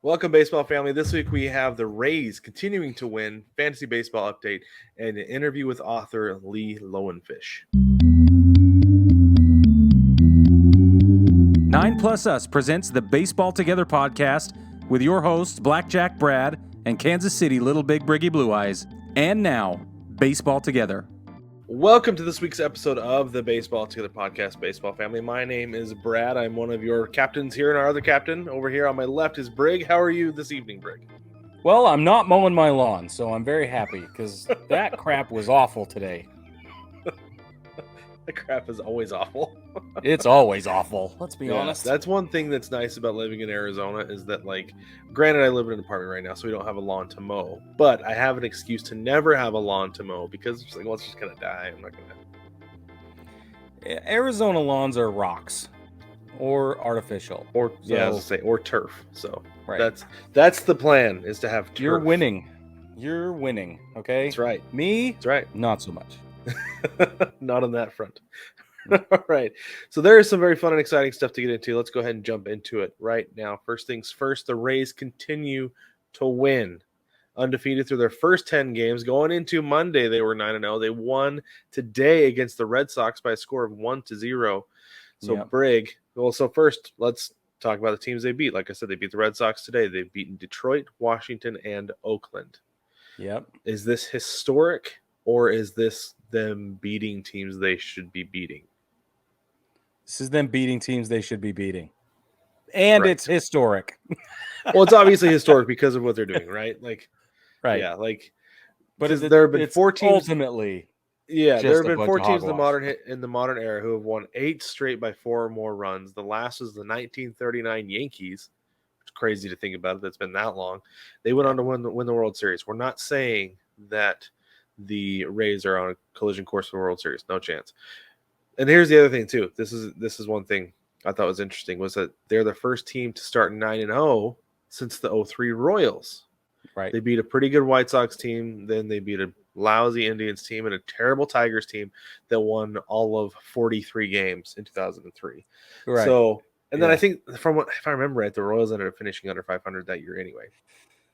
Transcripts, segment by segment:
Welcome, baseball family. This week we have the Rays continuing to win, fantasy baseball update, and an interview with author Lee Lowenfish. 9 Plus Us presents the Baseball Together podcast with your hosts, Blackjack Brad and Kansas City Little Big Briggy Blue Eyes. And now, Baseball Together. Welcome to this week's episode of the Baseball Together podcast, baseball family. My name is Brad. I'm one of your captains here, and our other captain over here on my left is Brig. How are you this evening, Brig? Well, I'm not mowing my lawn, so I'm very happy because that crap was awful today. The crap is always awful. It's always awful. Let's be honest. That's one thing that's nice about living in Arizona is that, like, granted, I live in an apartment right now, so we don't have a lawn to mow. But I have an excuse to never have a lawn to mow because it's like, well, it's just gonna die. I'm not gonna. Arizona lawns are rocks or artificial, Or I was gonna say, or turf. So right. that's the plan, is to have turf. You're winning. You're winning. Okay. That's right. Me. That's right. Not so much. Not on that front. All right. So there is some very fun and exciting stuff to get into. Let's go ahead and jump into it right now. First things first, the Rays continue to win. Undefeated through their first 10 games. Going into Monday, they were 9-0. They won today against the Red Sox by a score of 1-0. So Yep. Brig, well, so first let's talk about the teams they beat. Like I said, they beat the Red Sox today. They've beaten Detroit, Washington, and Oakland. Yep. Is this historic, or is this them beating teams they should be beating? This is them beating teams they should be beating. And Right. it's historic. Well, it's obviously historic because of what they're doing, right? Like, Right. yeah, like, But there have been it's 4 teams. ultimately. Yeah, just there have a been bunch 4 of teams in hogwash. the modern era who have won 8 straight by 4 or more runs. The last was the 1939 Yankees. It's crazy to think about it. That's been that long. They went on to win the World Series. We're not saying that the Rays are on a collision course for the World Series. No chance. And here's the other thing too. This is one thing I thought was interesting, was that they're the first team to start 9-0 since the 03 Royals. Right. They beat a pretty good White Sox team, then they beat a lousy Indians team and a terrible Tigers team that won all of 43 games in 2003. Right. So, and then Yeah. I think if I remember right, the Royals ended up finishing under 500 that year anyway,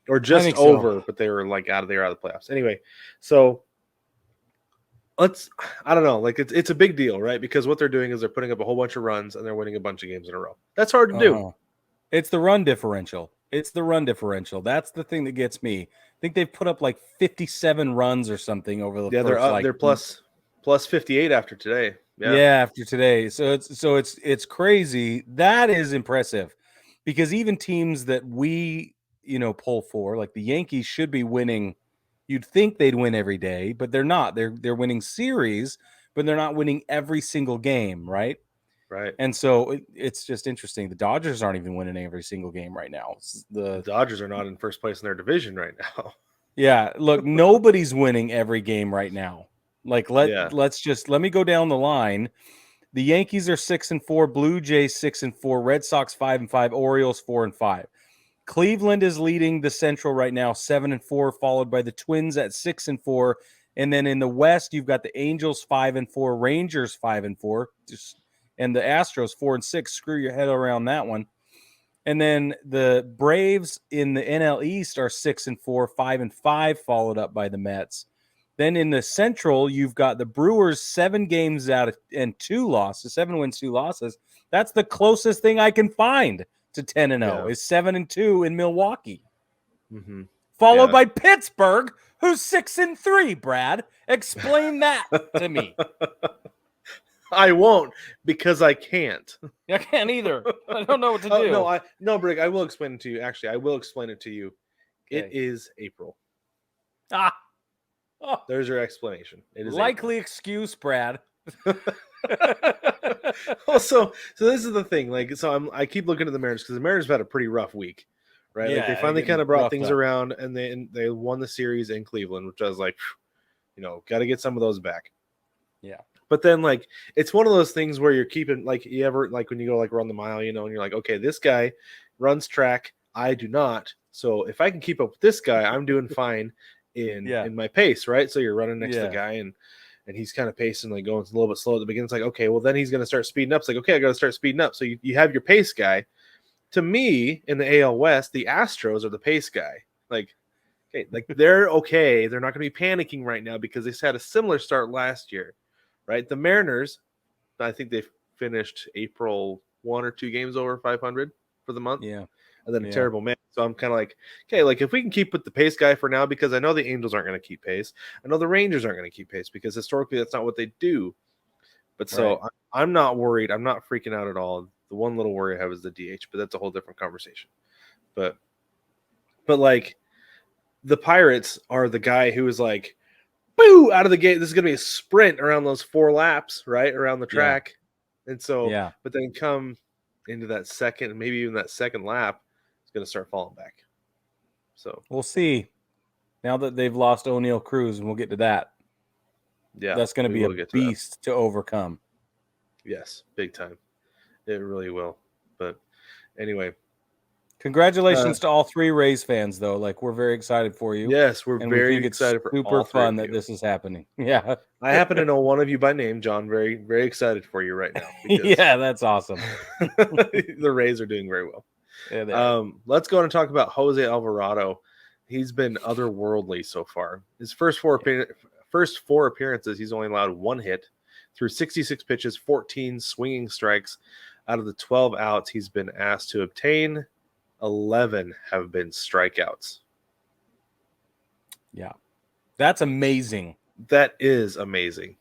or just think so. over, but they were like out of the playoffs anyway. So I don't know, like it's a big deal, right? Because what they're doing is they're putting up a whole bunch of runs and they're winning a bunch of games in a row. That's hard to do. It's the run differential. That's the thing that gets me. I think they've put up like 57 runs or something over the They're first, up, like, they're plus 58 after today. Yeah, after today. So it's crazy. That is impressive because even teams that we, pull for, like the Yankees, should be winning. You'd think they'd win every day, but they're not. They're winning series, but they're not winning every single game, right? Right. And so it's just interesting. The Dodgers aren't even winning every single game right now. The Dodgers are not in first place in their division right now. Yeah, look, nobody's winning every game right now. Like let me go down the line. The Yankees are 6-4, Blue Jays 6-4, Red Sox 5-5, Orioles 4-5. Cleveland is leading the Central right now, 7-4, followed by the Twins at 6-4, and then in the West you've got the Angels 5-4, Rangers 5-4, and the Astros 4-6. Screw your head around that one. And then the Braves in the NL East are 6-4, 5-5, followed up by the Mets. Then in the Central, you've got the Brewers 7 games out and 2 losses, 7 wins, 2 losses. That's the closest thing I can find to 10-0 is 7-2 in Milwaukee. Mm-hmm. Followed by Pittsburgh, who's 6-3, Brad. Explain that to me. I won't, because I can't. I can't either. I don't know what to do. No, Brig, I will explain it to you. Actually, I will explain it to you. Okay. It is April. There's your explanation. It is likely April. Excuse, Brad. Well, so this is the thing. Like, so I keep looking at the Mariners because the Mariners have had a pretty rough week, right? Yeah, like they finally kind of brought things around, and they won the series in Cleveland, which I was like, got to get some of those back. Yeah. But then, like, it's one of those things where you're keeping, like, you ever, like, when you go, like, run the mile, and you're like, okay, this guy runs track, I do not. So if I can keep up with this guy, I'm doing fine in my pace, right? So you're running next to the guy, and he's kind of pacing, like, going a little bit slow at the beginning. It's like, okay, well, then he's going to start speeding up. It's like, okay, I got to start speeding up. So you have your pace guy to me, in the AL West, the Astros are the pace guy. Like they're okay. They're not going to be panicking right now because they had a similar start last year, right? The Mariners, I think they finished April 1 or 2 games over 500 for the month. Yeah. And then a terrible man. So I'm kind of like, okay, like if we can keep with the pace guy for now, because I know the Angels aren't going to keep pace. I know the Rangers aren't going to keep pace because historically that's not what they do. But so I'm not worried. I'm not freaking out at all. The one little worry I have is the DH, but that's a whole different conversation. But like the Pirates are the guy who is like, boo, out of the gate. This is going to be a sprint around those 4 laps, right? Around the track. Yeah. And so, but then come into that second, maybe even that second lap, it's going to start falling back. So we'll see. Now that they've lost O'Neal Cruz, and we'll get to that. Yeah. That's going to be a beast to overcome. Yes, big time. It really will. But anyway. Congratulations to all 3 Rays fans, though. Like, we're very excited for you. Yes, we're very excited for super fun that this is happening. Yeah. I happen to know one of you by name, John. Very, very excited for you right now. Yeah, that's awesome. The Rays are doing very well. Yeah, let's go on and talk about Jose Alvarado. He's been otherworldly so far. His first 4 appearances, he's only allowed 1 hit through 66 pitches, 14 swinging strikes. Out of the 12 outs he's been asked to obtain, 11 have been strikeouts. Yeah. That's amazing. That is amazing.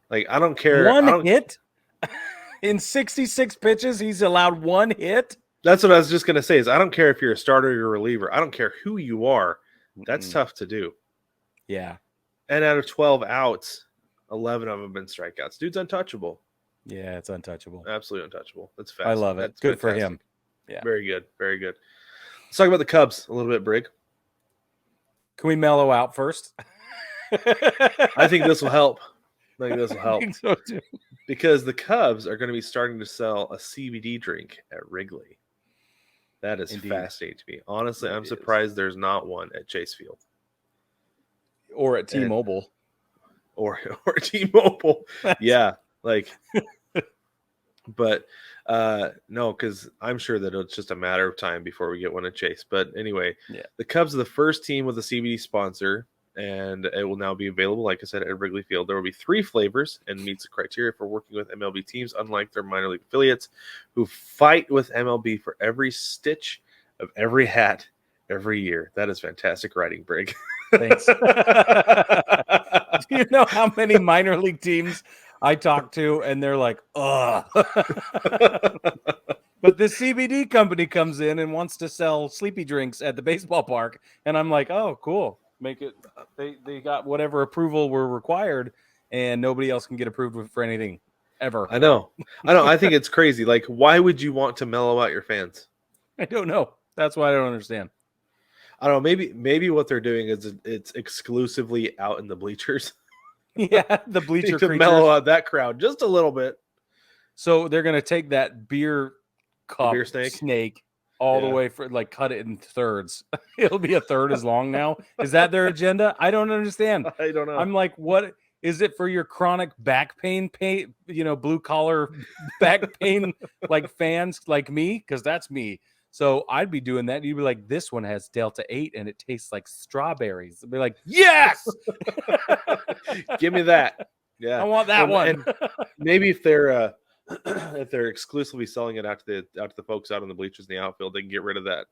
Like, I don't care. 1 hit? In 66 pitches, he's allowed 1 hit? That's what I was just going to say is I don't care if you're a starter or a reliever. I don't care who you are. That's tough to do. Yeah. And out of 12 outs, 11 of them have been strikeouts. Dude's untouchable. Yeah, it's untouchable. Absolutely untouchable. That's fast. I love it. That's good fantastic. For him. Yeah. Very good. Very good. Let's talk about the Cubs a little bit, Brig. Can we mellow out first? I think this will help. I think so too. Because the Cubs are going to be starting to sell a CBD drink at Wrigley. That is fascinating to me. Honestly, I'm surprised there's not one at Chase Field. Or at T-Mobile. Or T-Mobile. Yeah. Like, but no, because I'm sure that it's just a matter of time before we get one at Chase. But anyway, the Cubs are the first team with a CBD sponsor, and it will now be available, like I said, at Wrigley Field. There will be 3 flavors and meets the criteria for working with MLB teams, unlike their minor league affiliates who fight with MLB for every stitch of every hat every year. That is fantastic writing, Brig. Thanks. Do you know how many minor league teams I talk to and they're like, ugh. But the CBD company comes in and wants to sell sleepy drinks at the baseball park. And I'm like, oh, cool. Make it. They got whatever approval were required and nobody else can get approved for anything ever. I know. I think it's crazy. Like, why would you want to mellow out your fans? I don't know. That's why I don't understand. I don't know. Maybe what they're doing is it's exclusively out in the bleachers. Yeah, the bleacher to creatures. mellow out that crowd just a little bit. So they're gonna take that beer cup snake all the way for cut it in thirds. It'll be a third as long now. Is that their agenda? I don't understand. I don't know. I'm like, what is it for your chronic back pain, blue collar back pain like fans like me? Because that's me. So I'd be doing that. You'd be like, this one has Delta 8 and it tastes like strawberries. I'd be like, yes! Give me that. Yeah. I want that one. And maybe if they're exclusively selling it out to the folks out on the bleachers in the outfield, they can get rid of that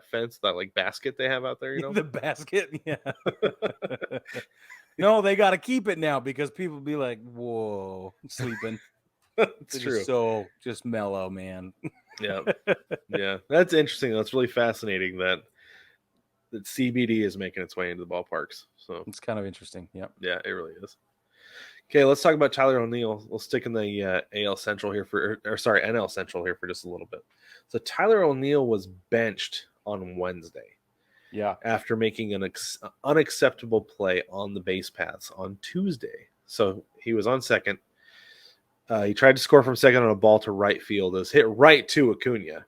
fence, that like basket they have out there, you know? The basket, yeah. No, they got to keep it now because people be like, whoa, I'm sleeping. It's true. Just mellow, man. Yeah. Yeah. That's interesting. That's really fascinating that CBD is making its way into the ballparks. So it's kind of interesting. Yep. Yeah, it really is. Okay, let's talk about Tyler O'Neill. We'll stick in the NL Central here for just a little bit. So Tyler O'Neill was benched on Wednesday. Yeah. After making an unacceptable play on the base paths on Tuesday. So he was on second. He tried to score from second on a ball to right field. It was hit right to Acuna.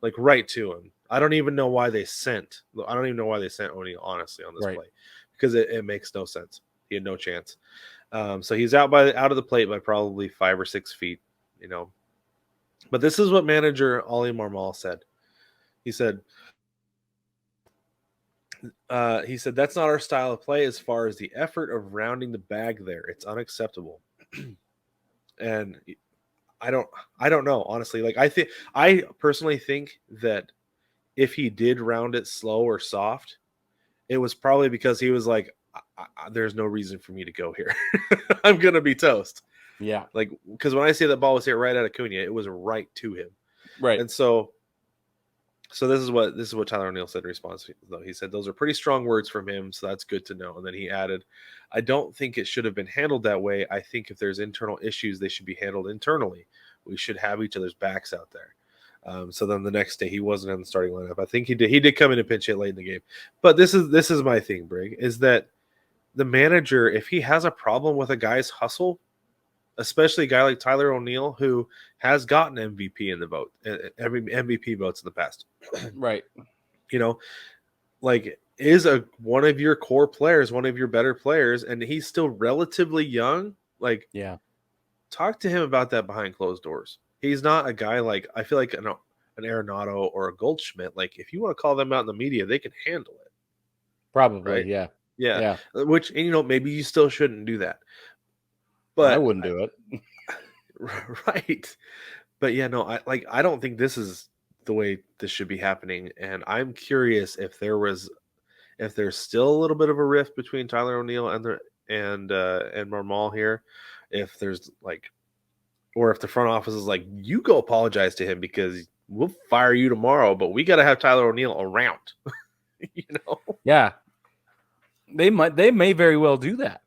Like right to him. I don't even know why they sent O'Neill, honestly, on this play. Because it makes no sense. He had no chance. So he's out of the plate by probably 5 or 6 feet, But this is what manager Oli Marmol said. He said, that's not our style of play as far as the effort of rounding the bag there. It's unacceptable. And I don't know, honestly. Like, I personally think that if he did round it slow or soft, it was probably because he was like, there's no reason for me to go here. I'm going to be toast. Yeah. Like, because when I say the ball was hit right at Acuna, it was right to him. Right. And so this is what Tyler O'Neill said in response, though. He said, those are pretty strong words from him, so that's good to know. And then he added, I don't think it should have been handled that way. I think if there's internal issues, they should be handled internally. We should have each other's backs out there. So then the next day he wasn't in the starting lineup. I think he did come in and pinch hit late in the game. But this is my thing, Brig, is that the manager, if he has a problem with a guy's hustle, especially a guy like Tyler O'Neill, who has gotten MVP in the vote, every MVP votes in the past. Right. You know, like, is one of your core players, one of your better players, and he's still relatively young. Like, yeah, talk to him about that behind closed doors. He's not a guy like, I feel like an Arenado or a Goldschmidt. Like, if you want to call them out in the media, they can handle it. probably. Right? Yeah. Yeah. Which, and maybe you still shouldn't do that. But I wouldn't do it. Right. But yeah, no, I don't think this is the way this should be happening. And I'm curious if there's still a little bit of a rift between Tyler O'Neill and Marmol here. If there's or if the front office is like, you go apologize to him because we'll fire you tomorrow, but we got to have Tyler O'Neill around. Yeah. They may very well do that.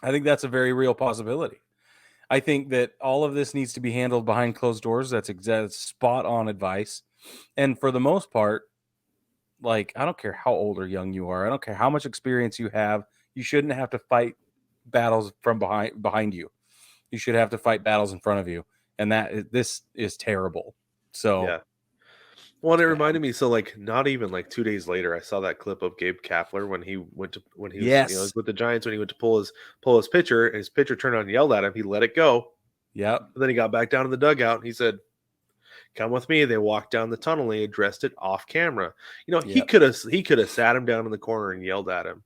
I think that's a very real possibility. I think that all of this needs to be handled behind closed doors. That's spot on advice. And for the most part, like, I don't care how old or young you are. I don't care how much experience you have. You shouldn't have to fight battles from behind you. You should have to fight battles in front of you. And this is terrible. So, yeah. Well, and it reminded me. So, not even 2 days later, I saw that clip of Gabe Kapler when he was with the Giants, when he went to pull his pitcher, and his pitcher turned on and yelled at him. He let it go. Yep. And then he got back down in the dugout and he said, "Come with me." They walked down the tunnel and he addressed it off camera. He could have sat him down in the corner and yelled at him,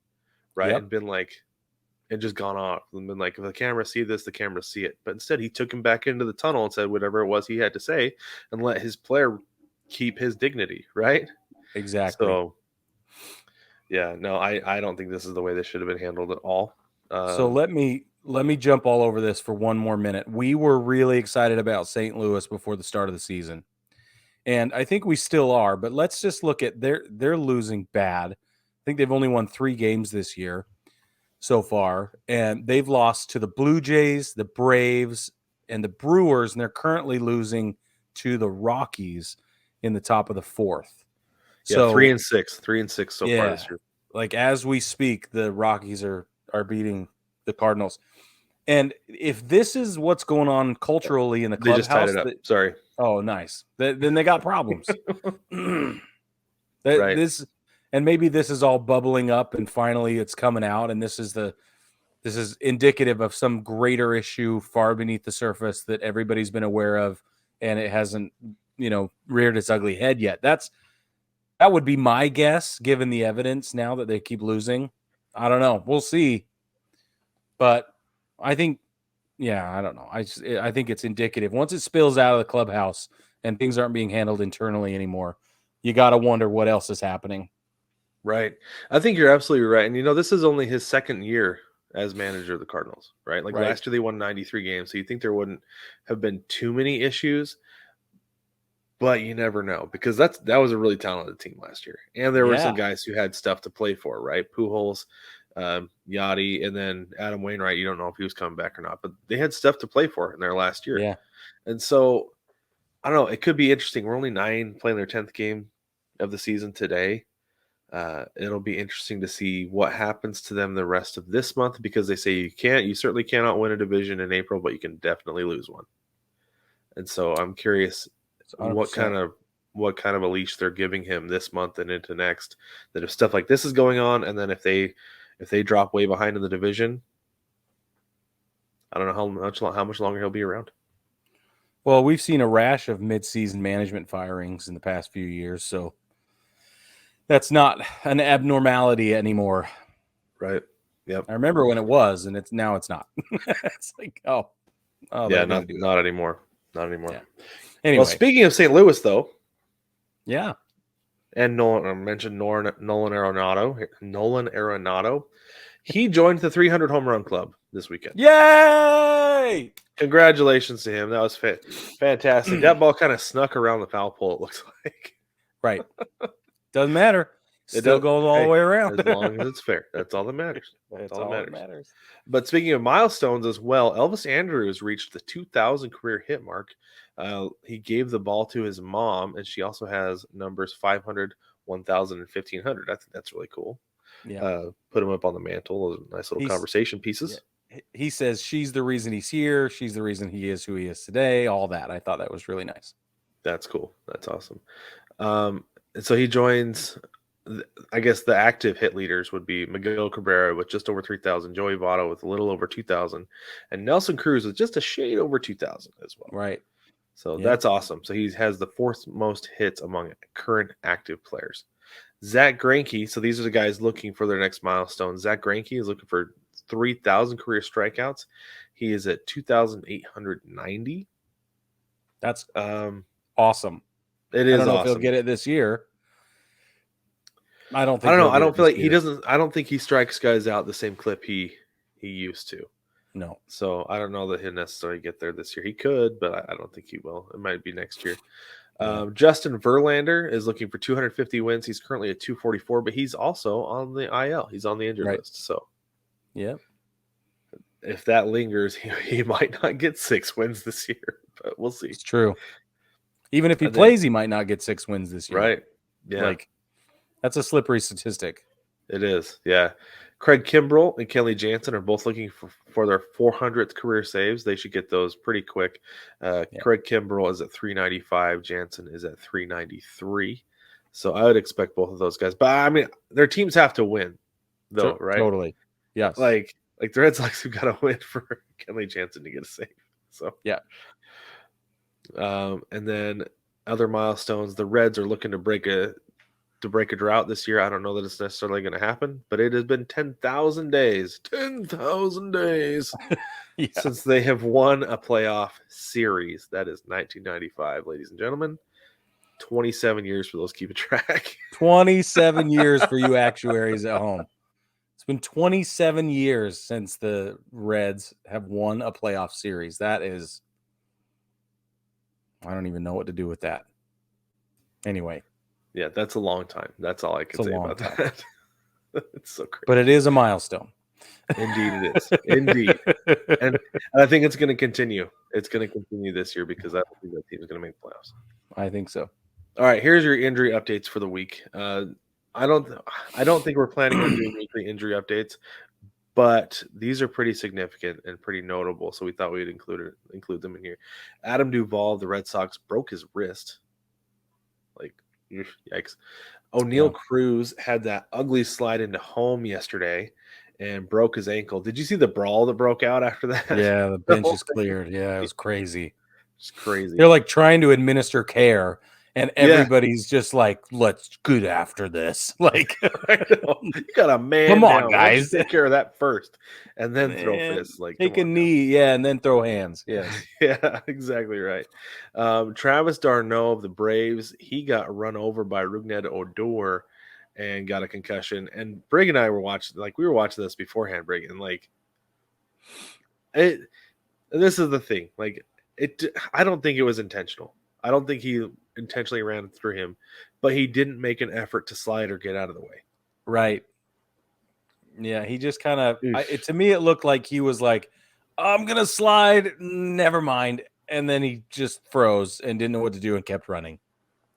right? Yep. And been like, and just gone off and been like, if the camera see this, the camera see it. But instead, he took him back into the tunnel and said whatever it was he had to say and let his player keep his dignity, right? Exactly. So, yeah, no, I don't think this is the way this should have been handled at all. So let me jump all over this for one more minute. We were really excited about St. Louis before the start of the season, and I think we still are. But let's just look at they're losing bad. I think they've only won 3 games this year so far, and they've lost to the Blue Jays, the Braves, and the Brewers, and they're currently losing to the Rockies in the top of the 4th. Yeah, so 3-6 so far this year. Like, as we speak, the Rockies are beating the Cardinals. And if this is what's going on culturally in the clubhouse, they just tied it up. Sorry. Oh, nice. Then they got problems. Right. And maybe this is all bubbling up, and finally it's coming out, and this is indicative of some greater issue far beneath the surface that everybody's been aware of, and it hasn't, reared its ugly head yet. That would be my guess, given the evidence now that they keep losing. I don't know. We'll see. But I think, I don't know. I think it's indicative. Once it spills out of the clubhouse and things aren't being handled internally anymore, you got to wonder what else is happening. Right. I think you're absolutely right. And, this is only his second year as manager of the Cardinals, right? Like, right. Last year they won 93 games. So you think there wouldn't have been too many issues. But you never know, because that was a really talented team last year. And there were some guys who had stuff to play for, right? Pujols, Yachty, and then Adam Wainwright. You don't know if he was coming back or not, but they had stuff to play for in their last year. Yeah. And so, I don't know. It could be interesting. We're only 9 playing their 10th game of the season today. It'll be interesting to see what happens to them the rest of this month, because they say you certainly cannot win a division in April, but you can definitely lose one. And so I'm curious 100%. what kind of a leash they're giving him this month and into next, that if stuff like this is going on, and then if they drop way behind in the division, I don't know how much longer he'll be around. Well, we've seen a rash of mid-season management firings in the past few years, so that's not an abnormality anymore. Right. Yep. I remember when it was, and it's not. It's like, oh, yeah, not anymore. Not anymore. Yeah. Anyway, well, speaking of St. Louis, though, yeah, and Nolan, I mentioned Nolan Arenado. He joined the 300 home run club this weekend. Yay! Congratulations to him. That was fantastic. That ball kind of snuck around the foul pole, it looks like. Right. Doesn't matter. Still goes all the way around. As long as it's fair. That's all that matters. That's all that matters. But speaking of milestones as well, Elvis Andrus reached the 2,000 career hit mark. He gave the ball to his mom, and she also has numbers 500, 1,000, and 1,500. I think that's really cool. Yeah. Put him up on the mantle. Those nice little conversation pieces. Yeah. He says she's the reason he's here. She's the reason he is who he is today. All that. I thought that was really nice. That's cool. That's awesome. And so he joins, I guess the active hit leaders would be Miguel Cabrera with just over 3,000, Joey Votto with a little over 2,000, and Nelson Cruz with just a shade over 2,000 as well. Right. So that's awesome. So he has the fourth most hits among current active players. Zach Greinke, so these are the guys looking for their next milestone. Zach Greinke is looking for 3,000 career strikeouts. He is at 2,890. That's awesome. It is. I don't know awesome. if he'll get it this year. I don't know. I don't feel like he doesn't. I don't think he strikes guys out the same clip he used to. No. So I don't know that he'll necessarily get there this year. He could, but I don't think he will. It might be next year. Justin Verlander is looking for 250 wins. He's currently at 244, but he's also on the IL. He's on the injured list. So, yeah, if that lingers, he might not get 6 wins this year, but we'll see. It's true. Even if he plays, he might not get 6 wins this year. Right. Yeah. Like, that's a slippery statistic. It is. Yeah. Craig Kimbrell and Kelly Jansen are both looking for their 400th career saves. They should get those pretty quick. Craig Kimbrell is at 395. Jansen is at 393. So I would expect both of those guys. But, I mean, their teams have to win, though, right? Totally. Yes. Like the Red Sox have got to win for Kelly Jansen to get a save. So yeah. And then other milestones, the Reds are looking to break a drought this year. I don't know that it's necessarily going to happen, but it has been 10,000 days since they have won a playoff series. That is 1995, ladies and gentlemen. 27 years for those keeping track. 27 years for you actuaries at home. It's been 27 years since the Reds have won a playoff series. That is, I don't even know what to do with that. Anyway. Yeah, that's a long time. That's all I can say about that. It's so crazy. But it is a milestone. Indeed it is. Indeed. And I think it's going to continue. It's going to continue this year because I don't think that team is going to make playoffs. I think so. All right, here's your injury updates for the week. I don't think we're planning on doing weekly injury updates, but these are pretty significant and pretty notable, so we thought we'd include them in here. Adam Duvall of the Red Sox broke his wrist. Like, yikes. O'Neal Cruz had that ugly slide into home yesterday and broke his ankle. Did you see the brawl that broke out after that? Yeah, the bench is cleared. Yeah, it was crazy. It's crazy. They're like trying to administer care, and everybody's just like, let's get after this. Like, you got a man. Come on, down. guys. Take care of that first and then throw fists. Like, take a knee, and then throw hands. Yeah. Yeah, exactly right. Travis d'Arnaud of the Braves, he got run over by Rougned Odor and got a concussion. And Brig and I were watching this beforehand, Brig, and like it. This is the thing, like I don't think it was intentional. I don't think he intentionally ran through him, but he didn't make an effort to slide or get out of the way. Right. Yeah, he just kind of to me it looked like he was like, I'm gonna slide, never mind, and then he just froze and didn't know what to do and kept running.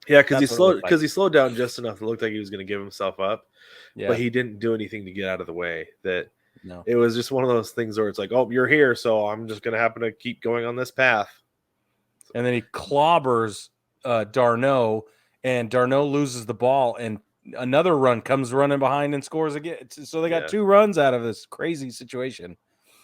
Yeah, because he slowed down just enough. It looked like he was going to give himself up, but he didn't do anything to get out of the way. It was just one of those things where it's like, oh, you're here, so I'm just going to happen to keep going on this path. And then he clobbers d'Arnaud, and d'Arnaud loses the ball, and another run comes running behind and scores again. So they got 2 runs out of this crazy situation.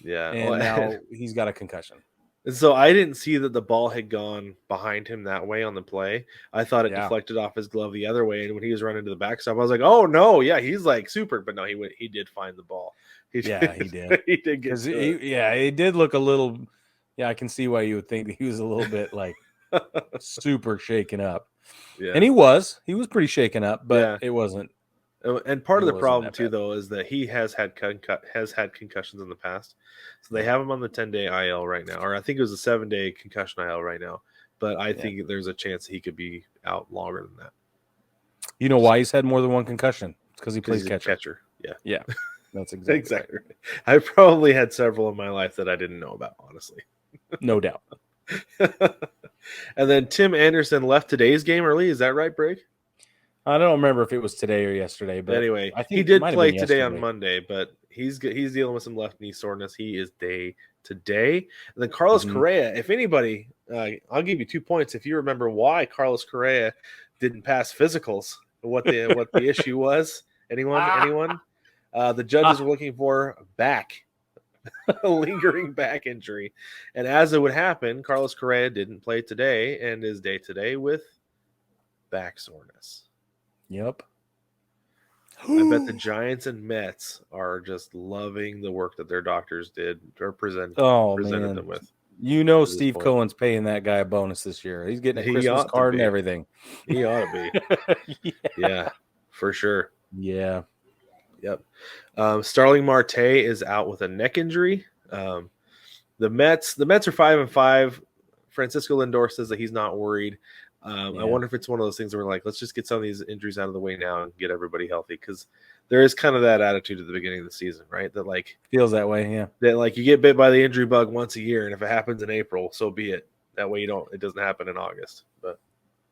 Yeah. And now he's got a concussion. And so I didn't see that the ball had gone behind him that way on the play. I thought it deflected off his glove the other way. And when he was running to the backstop, I was like, "Oh no, yeah, he's like super." But no, he did find the ball. He did. He did get to it. It did look a little. Yeah, I can see why you would think that he was a little bit like super shaken up. Yeah, and he was pretty shaken up, but it wasn't. And part of the problem too, though, is that he has had concussions in the past. So they have him on the 10-day IL right now, or I think it was a 7-day concussion IL right now. But I think there's a chance he could be out longer than that. You know why he's had more than one concussion? It's because he plays catcher. Yeah. That's exactly right. I probably had several in my life that I didn't know about, honestly. No doubt. And then Tim Anderson left today's game early. Is that right, Brig? I don't remember if it was today or yesterday, but anyway, I think he did play today on Monday, but he's dealing with some left knee soreness. He is day to day. And then Carlos Correa, if anybody, I'll give you 2 points if you remember why Carlos Correa didn't pass physicals. What the issue was? Anyone? The judges were looking for a lingering back injury, and as it would happen, Carlos Correa didn't play today and is day to day with back soreness. Yep. I bet the Giants and Mets are just loving the work that their doctors did or presented them with. You know, Steve Cohen's paying that guy a bonus this year. He's getting a Christmas card and everything. He ought to be. Yeah, for sure. Yeah. Yep. Starling Marte is out with a neck injury. The Mets are 5-5. Francisco Lindor says that he's not worried. I wonder if it's one of those things where like, let's just get some of these injuries out of the way now and get everybody healthy, because there is kind of that attitude at the beginning of the season, right? That like feels that way, yeah. That like you get bit by the injury bug once a year, and if it happens in April, so be it. That way it doesn't happen in August. But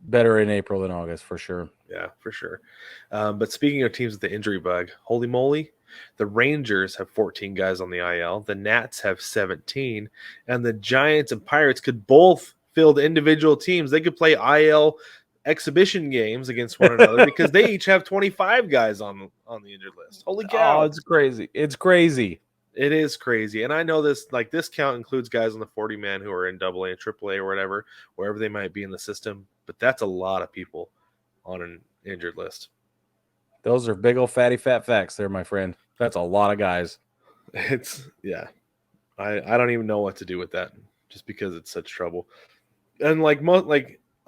better in April than August for sure. Yeah, for sure. But speaking of teams with the injury bug, holy moly, the Rangers have 14 guys on the IL. The Nats have 17, and the Giants and Pirates could both field individual teams. They could play IL exhibition games against one another because they each have 25 guys on the injured list. Holy cow. Oh, it's crazy. It's crazy. It is crazy. And I know this count includes guys on the 40-man who are in AA and AAA or whatever, wherever they might be in the system. But that's a lot of people on an injured list. Those are big old fatty fat facts there, my friend. That's a lot of guys. I don't even know what to do with that, just because it's such trouble. And like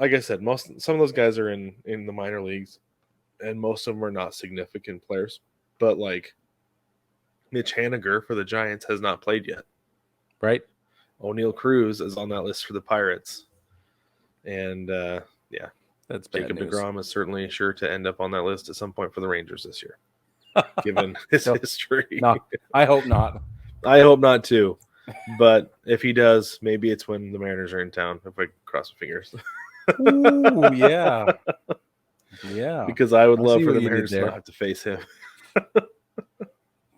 I said, some of those guys are in the minor leagues, and most of them are not significant players. But like Mitch Haniger for the Giants has not played yet. Right. O'Neal Cruz is on that list for the Pirates. And that's bad Jacob news. deGrom is certainly sure to end up on that list at some point for the Rangers this year, given his history. No, I hope not. I hope not too. But if he does, maybe it's when the Mariners are in town, if I cross my fingers. Ooh, yeah. Yeah. Because I would love for the Mariners to not have to face him.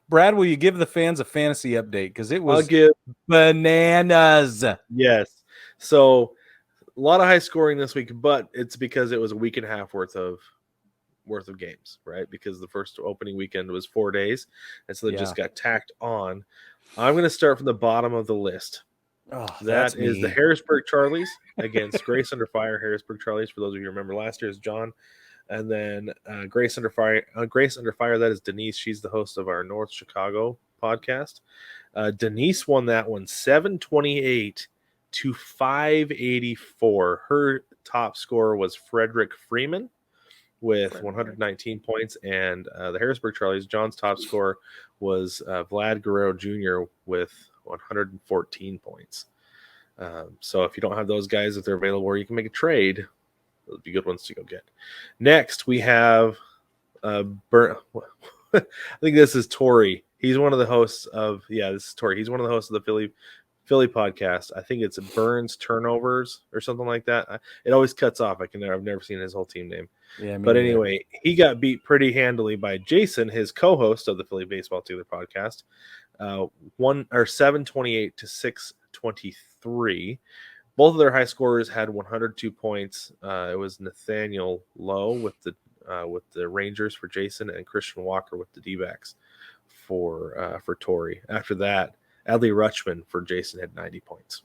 Brad, will you give the fans a fantasy update? Because it was I'll give bananas. Yes. So a lot of high scoring this week, but it's because it was a week and a half worth of games, right? Because the first opening weekend was 4 days, and so they just got tacked on. I'm going to start from the bottom of the list. Oh, that is the Harrisburg Charlies against Grace Under Fire. Harrisburg Charlies, for those of you who remember last year, is John. And then Grace Under Fire. That is Denise. She's the host of our North Chicago podcast. Denise won that one 728 to 584. Her top scorer was Frederick Freeman with 119 points, and the Harrisburg Charlies, John's top scorer was Vlad Guerrero Jr. with 114 points. So if you don't have those guys, if they're available or you can make a trade, those would be good ones to go get. Next, we have I think this is Tori. He's one of the hosts of this is Tori. He's one of the hosts of the Philly podcast. I think it's Burns Turnovers or something like that. It always cuts off. I've never seen his whole team name. Yeah, but anyway, he got beat pretty handily by Jason, his co-host of the Philly Baseball Together podcast. 728 to 623. Both of their high scorers had 102 points. It was Nathaniel Lowe with the Rangers for Jason, and Christian Walker with the D-backs for Tori. After that, Adley Rutschman for Jason had 90 points.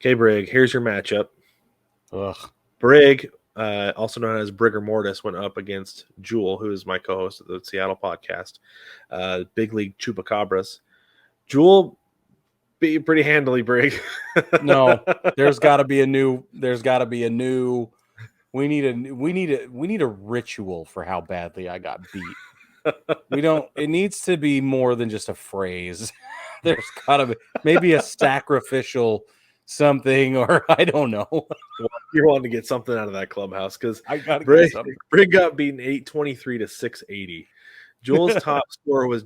Okay, Brig, here's your matchup. Ugh. Brig, also known as Brigger Mortis, went up against Jewel, who is my co-host of the Seattle podcast, Big League Chupacabras. Jewel beat you pretty handily, Brig. No, there's got to be a new. We need a ritual for how badly I got beat. It needs to be more than just a phrase. There's got to be maybe a sacrificial something, or I don't know. Well, you're wanting to get something out of that clubhouse because I got to Brig, get something. Brig got beaten 823 to 680. Jewel's top scorer was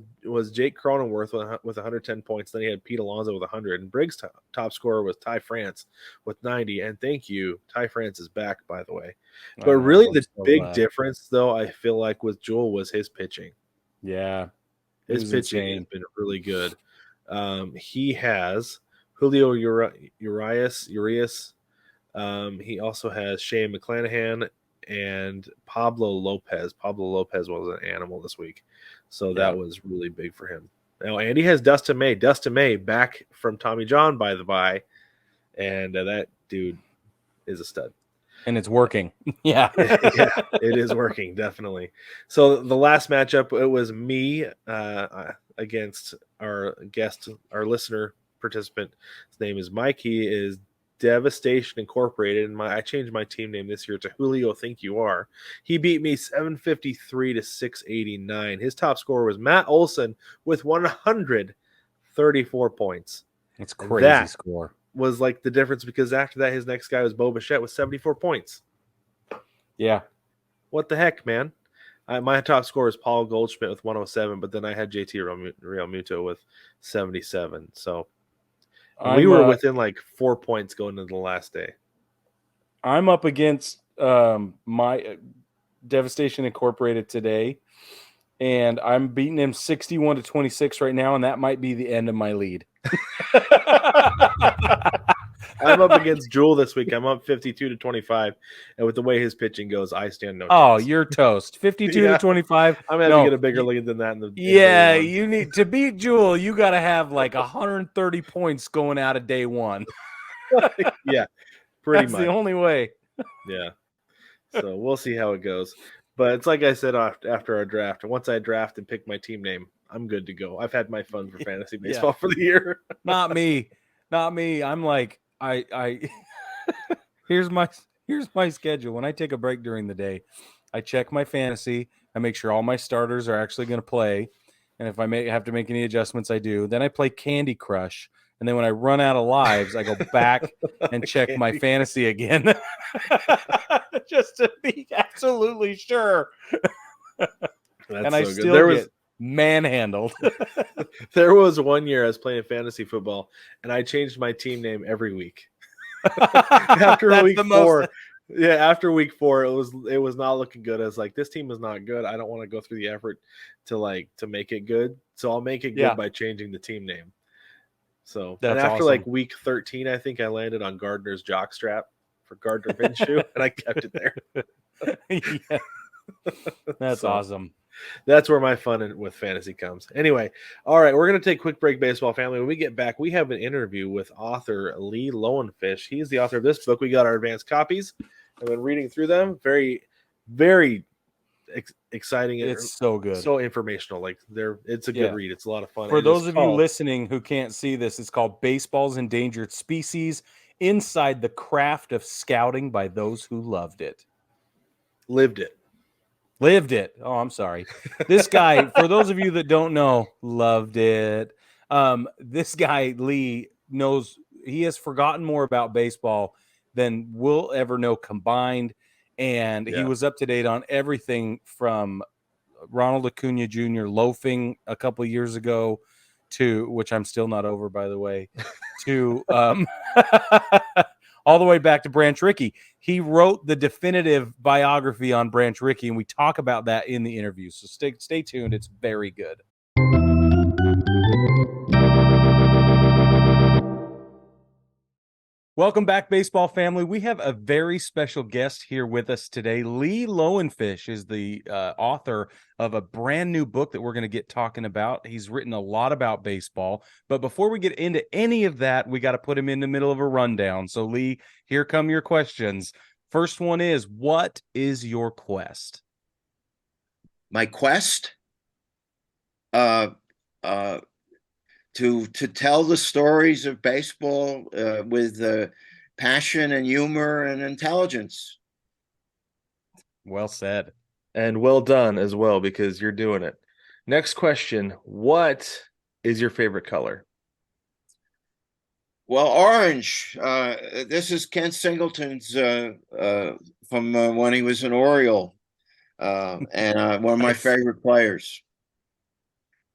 Jake Cronenworth with 110 points. Then he had Pete Alonso with 100. And Brig's top scorer was Ty France with 90. And thank you, Ty France is back, by the way. But really, the big difference, though, I feel like with Jewel was his pitching. Yeah, his pitching has been really good. He has Julio Urias. He also has Shane McClanahan and Pablo Lopez. Pablo Lopez was an animal this week, so that was really big for him. Now, and he has Dustin May. Dustin May back from Tommy John, by the by, and that dude is a stud. And it's working. Yeah. Yeah, it is working, definitely. So the last matchup, it was me against our guest, our listener participant. His name is Mike. He is Devastation Incorporated, and I changed my team name this year to Julio Think You Are. He beat me 753 to 689. His top scorer was Matt Olson with 134 points. It's crazy score. Was like the difference because after that, his next guy was Bo Bichette with 74 points. Yeah. What the heck, man? My top score is Paul Goldschmidt with 107, but then I had JT Realmuto with 77. So we were within like 4 points going into the last day. I'm up against my Devastation Incorporated today, and I'm beating him 61 to 26 right now, and that might be the end of my lead. I'm up against Jewel this week. I'm up 52 to 25, and with the way his pitching goes, I stand no chance. Oh, you're toast. 52 to 25. I'm going to get a bigger lead than that. You need to beat Jewel. You got to have like 130 points going out of day one. Yeah, pretty That's much. the only way. Yeah. So we'll see how it goes. But it's like I said after our draft. Once I draft and pick my team name, I'm good to go. I've had my fun for fantasy baseball for the year. Not me. I'm like, I here's my schedule. When I take a break during the day, I check my fantasy. I make sure all my starters are actually going to play. And if I have to make any adjustments, I do. Then I play Candy Crush. And then when I run out of lives, I go back and check my fantasy again. Just to be absolutely sure. And I still get manhandled. There was one year I was playing fantasy football, and I changed my team name every week. After week 4, after week 4, it was not looking good. I was like, this team is not good. I don't want to go through the effort to make it good. So I'll make it good by changing the team name. So and after awesome. like week 13, I think I landed on Gardner's jockstrap for Gardner Minshew, and I kept it there. Yeah. That's awesome. That's where my fun with fantasy comes. Anyway, all right, we're going to take a quick break, baseball family. When we get back, we have an interview with author Lee Lowenfish. He's the author of this book. We got our advanced copies. I've been reading through them. Very, very exciting. It's so good. So informational. Like it's a good read. It's a lot of fun. For those of you listening who can't see this, it's called Baseball's Endangered Species: Inside the Craft of Scouting by Those Who Loved It. Lived it. Oh, I'm sorry. This guy, for those of you that don't know, loved it. This guy, Lee, knows he has forgotten more about baseball than we'll ever know combined. And he was up to date on everything from Ronald Acuna Jr. loafing a couple of years ago to, which I'm still not over, by the way, to all the way back to Branch Rickey. He wrote the definitive biography on Branch Rickey, and we talk about that in the interview. So stay tuned. It's very good. Welcome back, baseball family. We have a very special guest here with us today. Lee Lowenfish is the author of a brand new book that we're going to get talking about. He's written a lot about baseball. But before we get into any of that, we got to put him in the middle of a rundown. So, Lee, here come your questions. First one is, what is your quest? My quest? To tell the stories of baseball with passion and humor and intelligence. Well said. And well done as well, because you're doing it. Next question. What is your favorite color? Well, orange. This is Kent Singleton's from when he was an Oriole, and one of my favorite players.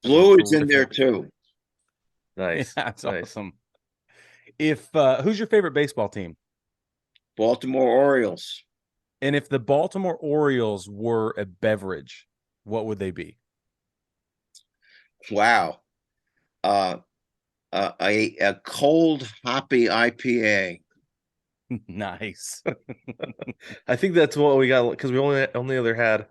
Blue is in there too. Nice. Yeah, that's nice. awesome. If who's your favorite baseball team? Baltimore Orioles. And if the Baltimore Orioles were a beverage, what would they be? Wow. A cold hoppy IPA. Nice. I think that's what we got, because we only other had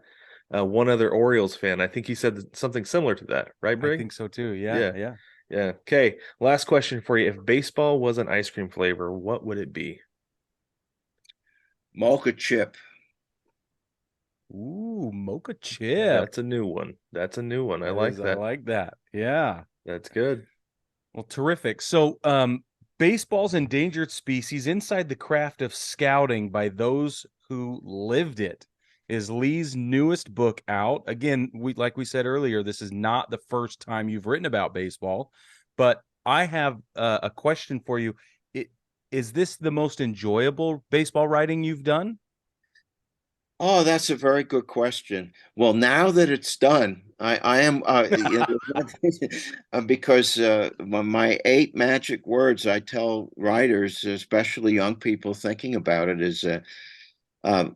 one other Orioles fan. I think he said something similar to that, right, Brig? I think so too. Yeah. Okay. Last question for you. If baseball was an ice cream flavor, what would it be? Mocha chip. Ooh, mocha chip. That's a new one. I like that. I like that. Yeah. That's good. Well, terrific. So, baseball's endangered species inside the craft of scouting by those who lived it is Lee's newest book out. Again, like we said earlier, this is not the first time you've written about baseball, but I have a question for you. Is this the most enjoyable baseball writing you've done? Oh, that's a very good question. Well, now that it's done, I am because my 8 magic words I tell writers, especially young people thinking about it, is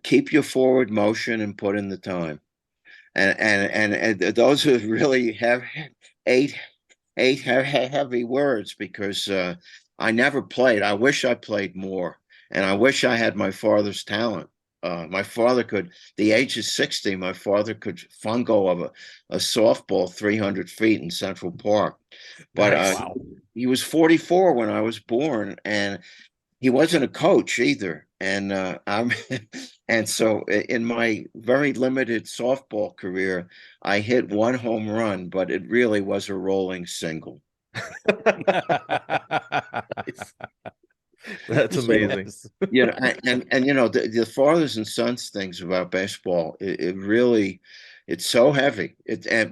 keep your forward motion and put in the time. And those are really have eight heavy words, because I never played. I wish I played more, and I wish I had my father's talent. My father could, the age of 60, my father could fungo of a softball 300 feet in Central Park. But Wow. he was 44 when I was born, and he wasn't a coach either. And and so in my very limited softball career, I hit 1 home run, but it really was a rolling single. That's amazing. And the fathers and sons things about baseball, it really, it's so heavy.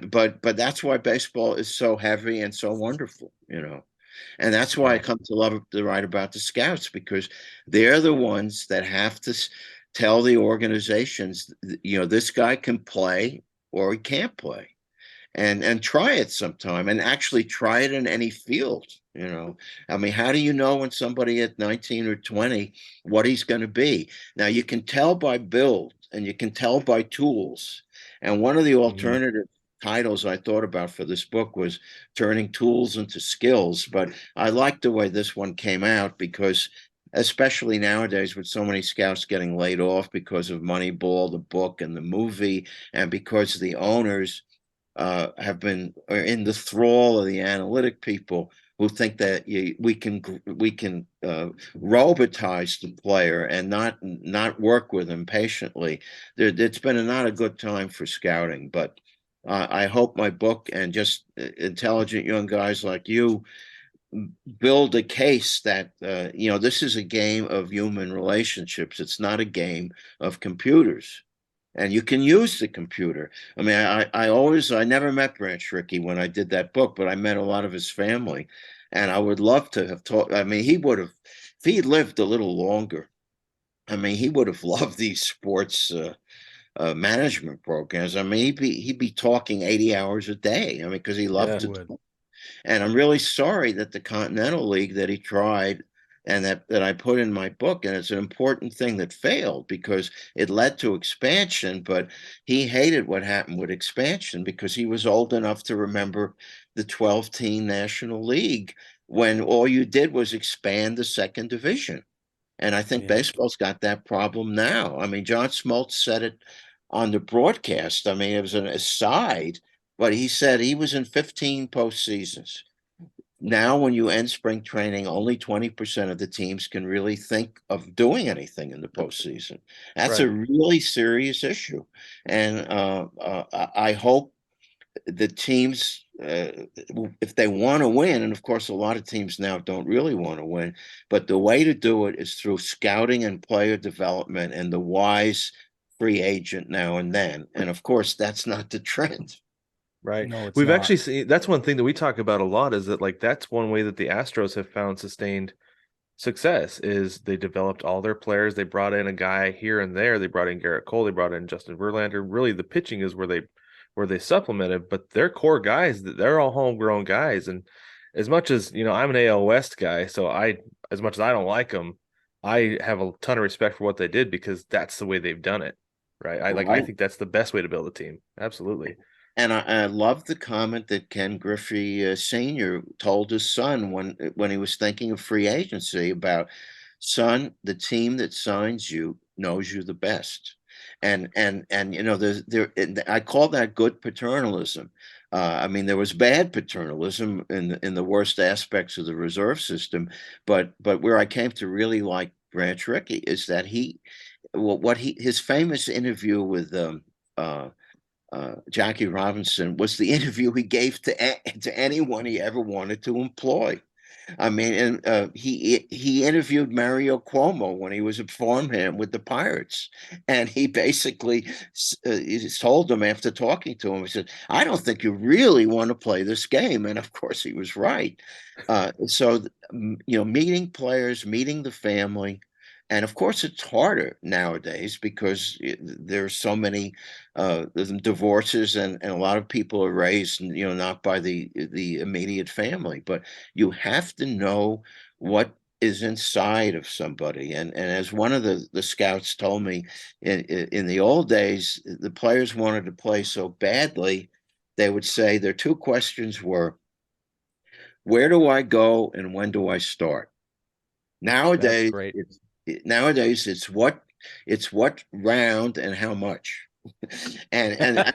But that's why baseball is so heavy and so wonderful, And that's why I come to love to write about the scouts, because they're the ones that have to tell the organizations, this guy can play or he can't play. And try it sometime, and actually try it in any field. I mean, how do you know when somebody at 19 or 20 what he's going to be? Now, you can tell by build, and you can tell by tools. And one of the alternative titles I thought about for this book was Turning Tools into Skills. But I like the way this one came out, because especially nowadays with so many scouts getting laid off because of Moneyball, the book and the movie, and because the owners have been in the thrall of the analytic people who think that we can robotize the player and not work with him patiently. It's been not a good time for scouting, but I hope my book and just intelligent young guys like you build a case that this is a game of human relationships. It's not a game of computers. And you can use the computer. I mean, I never met Branch Rickey when I did that book, but I met a lot of his family. And I would love to have taught. I mean, he would have, if he lived a little longer, I mean, he would have loved these sports management programs. I mean, he'd be talking 80 hours a day. I mean, because he loved to talk. And I'm really sorry that the Continental League that he tried and that I put in my book, and it's an important thing that failed, because it led to expansion, but he hated what happened with expansion because he was old enough to remember the 12-team National League when all you did was expand the second division. And I think baseball's got that problem now. I mean, John Smoltz said it on the broadcast. I mean, it was an aside, but he said he was in 15 postseasons. Now, when you end spring training, only 20% of the teams can really think of doing anything in the postseason. That's a really serious issue. And I hope the teams, if they want to win, and of course, a lot of teams now don't really want to win, but the way to do it is through scouting and player development and the wise free agent now and then. And of course, that's not the trend. Right. No, it's We've not. actually seen, that's one thing that we talk about a lot, is that like that's one way that the Astros have found sustained success is they developed all their players. They brought in a guy here and there. They brought in Garrett Cole. They brought in Justin Verlander. Really, the pitching is where they supplemented, but their core guys, they're all homegrown guys. And as much as, I'm an AL West guy, so as much as I don't like them, I have a ton of respect for what they did because that's the way they've done it. Right. I think that's the best way to build a team. Absolutely. And I love the comment that Ken Griffey Sr. told his son when he was thinking of free agency about, son, the team that signs you knows you the best. And I call that good paternalism. I mean, there was bad paternalism in the worst aspects of the reserve system, but where I came to really like Branch Rickey is that his famous interview with Jackie Robinson was the interview he gave to anyone he ever wanted to employ. I mean, and he interviewed Mario Cuomo when he was a farmhand with the Pirates, and he basically he told him after talking to him, he said, "I don't think you really want to play this game," and of course he was right. So meeting players, meeting the family. And of course, it's harder nowadays because there's so many divorces, and a lot of people are raised, not by the immediate family. But you have to know what is inside of somebody. And as one of the scouts told me, in the old days, the players wanted to play so badly, they would say their two questions were, "Where do I go and when do I start?" Nowadays, it's what round and how much. and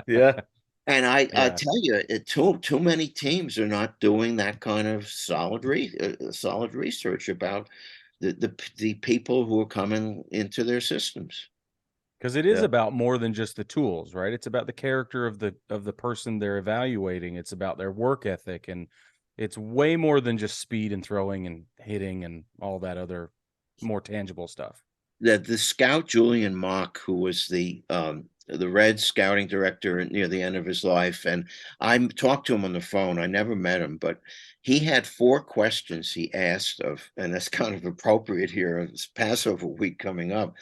Yeah. And I tell you, too many teams are not doing that kind of solid research about the people who are coming into their systems. Because it is about more than just the tools, right? It's about the character of the person they're evaluating. It's about their work ethic, and it's way more than just speed and throwing and hitting and all that other more tangible stuff. The scout Julian Mock, who was the Reds scouting director near the end of his life, and I talked to him on the phone. I never met him, but he had 4 questions he asked and that's kind of appropriate here. It's Passover week coming up.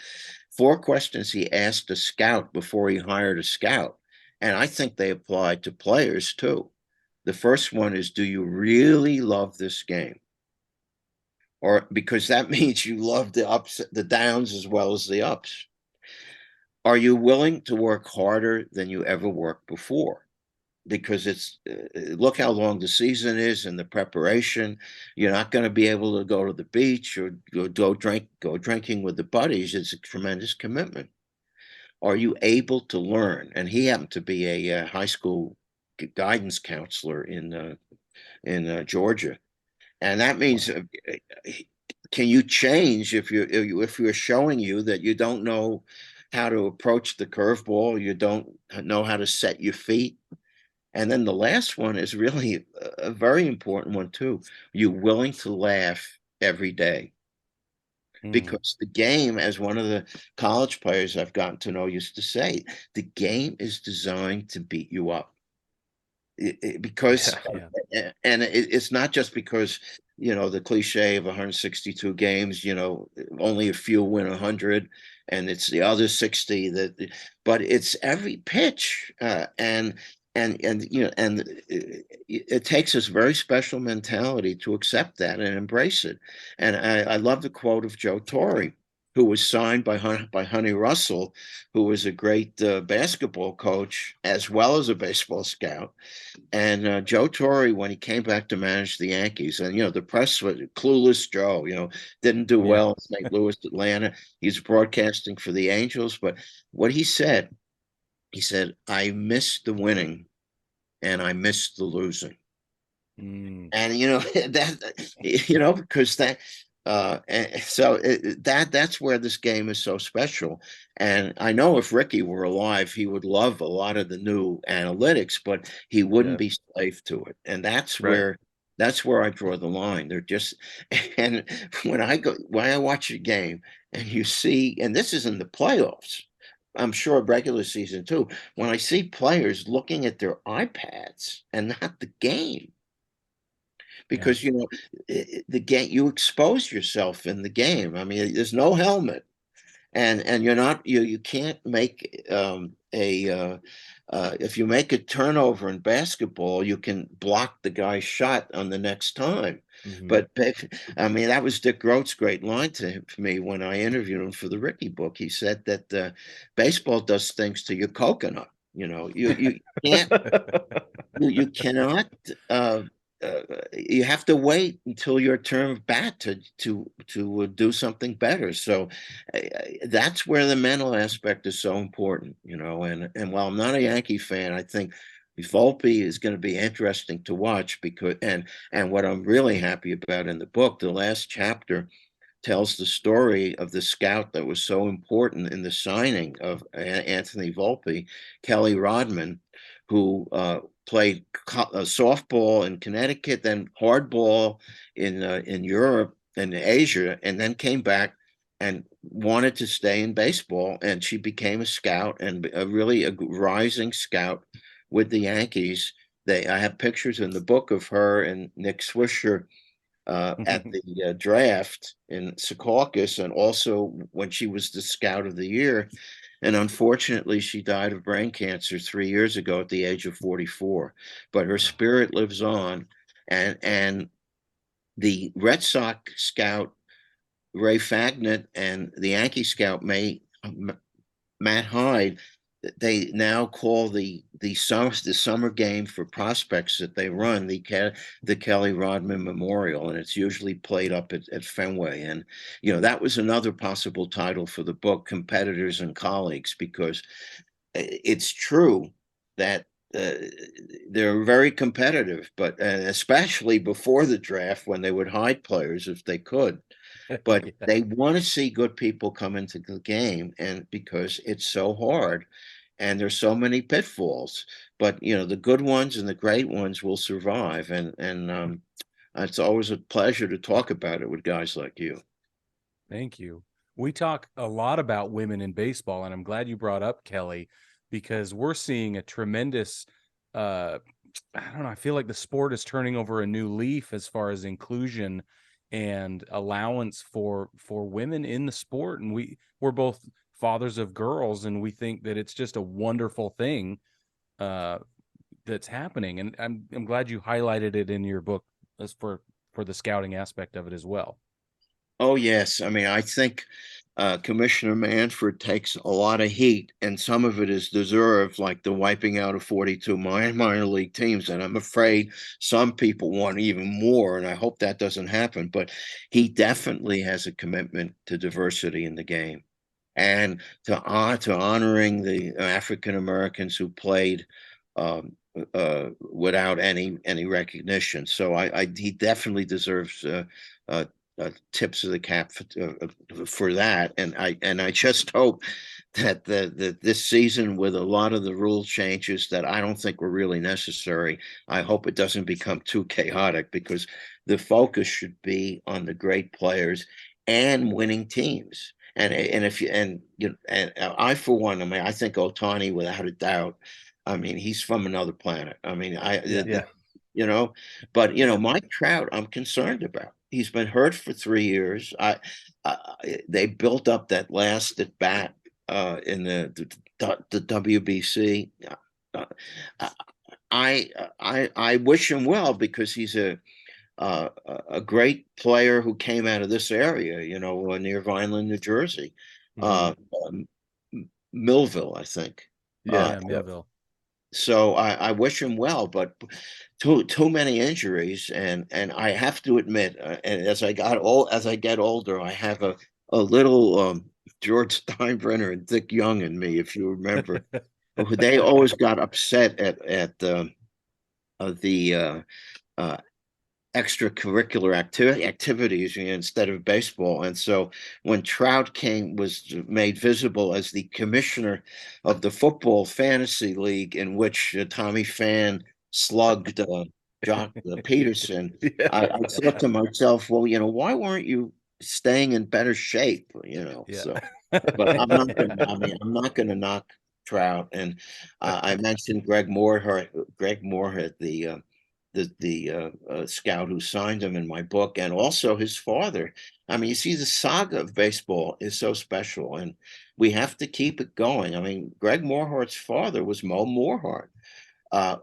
4 questions he asked a scout before he hired a scout, and I think they apply to players too. The first one is, do you really love this game? Or because that means you love the ups, the downs, as well as the ups. Are you willing to work harder than you ever worked before? Because it's look how long the season is and the preparation. You're not going to be able to go to the beach or go drinking with the buddies. It's a tremendous commitment. Are you able to learn? And he happened to be a high school guidance counselor in Georgia. And that means, can you change if you're showing you that you don't know how to approach the curveball, you don't know how to set your feet? And then the last one is really a very important one too. You're willing to laugh every day. Because the game, as one of the college players I've gotten to know used to say, the game is designed to beat you up. Because and it's not just because the cliche of 162 games, only a few win 100 and it's the other 60 but it's every pitch, and it takes this very special mentality to accept that and embrace it. And I love the quote of Joe Torre, who was signed by Honey Russell, who was a great basketball coach as well as a baseball scout. And Joe Torre, when he came back to manage the Yankees, and the press was clueless Joe, didn't do well in St. Louis, Atlanta. He's broadcasting for the Angels, but what he said, I missed the winning and I missed the losing. And that because that so that's where this game is so special. And I know if Ricky were alive, he would love a lot of the new analytics, but he wouldn't be slave to it. And that's where I draw the line. They're just, and when I watch a game and you see, and this is in the playoffs, I'm sure regular season too, when I see players looking at their iPads and not the game, because the game, you expose yourself in the game. I mean, there's no helmet, and you're not you can't make if you make a turnover in basketball, you can block the guy's shot on the next time. But I mean, that was Dick Groat's great line to me when I interviewed him for the Ricky book. He said that baseball does things to your coconut. You can't you cannot. You have to wait until your turn of bat to do something better. So that's where the mental aspect is so important, And while I'm not a Yankee fan, I think Volpe is going to be interesting to watch because and what I'm really happy about in the book, the last chapter tells the story of the scout that was so important in the signing of Anthony Volpe, Kelly Rodman, who played softball in Connecticut, then hardball in Europe and Asia, and then came back and wanted to stay in baseball. And she became a scout and a rising scout with the Yankees. I have pictures in the book of her and Nick Swisher at the draft in Secaucus, and also when she was the scout of the year. And unfortunately, she died of brain cancer 3 years ago at the age of 44. But her spirit lives on. And the Red Sox scout, Ray Fagnett, and the Yankee scout, Matt Hyde, they now call the summer game for prospects that they run the Kelly Rodman Memorial, and it's usually played up at Fenway. And that was another possible title for the book, Competitors and Colleagues, because it's true that they're very competitive, but especially before the draft when they would hide players if they could. But they want to see good people come into the game, and because it's so hard and there's so many pitfalls, but the good ones and the great ones will survive. And it's always a pleasure to talk about it with guys like you. Thank you. We talk a lot about women in baseball, and I'm glad you brought up Kelly, because we're seeing a tremendous I don't know, I feel like the sport is turning over a new leaf as far as inclusion and allowance for women in the sport. And we're both fathers of girls, and we think that it's just a wonderful thing that's happening. And I'm glad you highlighted it in your book as for the scouting aspect of it as well. Oh, yes. I mean, I think Commissioner Manfred takes a lot of heat, and some of it is deserved, like the wiping out of 42 minor league teams. And I'm afraid some people want even more, and I hope that doesn't happen. But he definitely has a commitment to diversity in the game and to honoring the African Americans who played without any recognition. So he definitely deserves tips of the cap for that. And I just hope that this season, with a lot of the rule changes that I don't think were really necessary, I hope it doesn't become too chaotic, because the focus should be on the great players and winning teams. And I, for one, I mean, I think Ohtani, without a doubt, I mean, he's from another planet. I mean, but Mike Trout, I'm concerned about. He's been hurt for 3 years. They built up that last at bat in the WBC. I wish him well, because he's a a great player who came out of this area, near Vineland, New Jersey, um, Millville, I think. Yeah, Millville. So I wish him well, but too many injuries, and I have to admit, and as I get older, I have a little George Steinbrenner and Dick Young in me, if you remember. They always got upset at the extracurricular activities instead of baseball. And so when Trout was made visible as the commissioner of the Football Fantasy League, in which Tommy Phan slugged Jock Peterson, Yeah. I thought to myself, well, why weren't you staying in better shape? Yeah. So, but I'm not gonna knock Trout. And I mentioned Greg Moorhead, the scout who signed him in my book, and also his father. I mean, you see, the saga of baseball is so special, and we have to keep it going. I mean, Greg Moorhart's father was Mo Moorhart,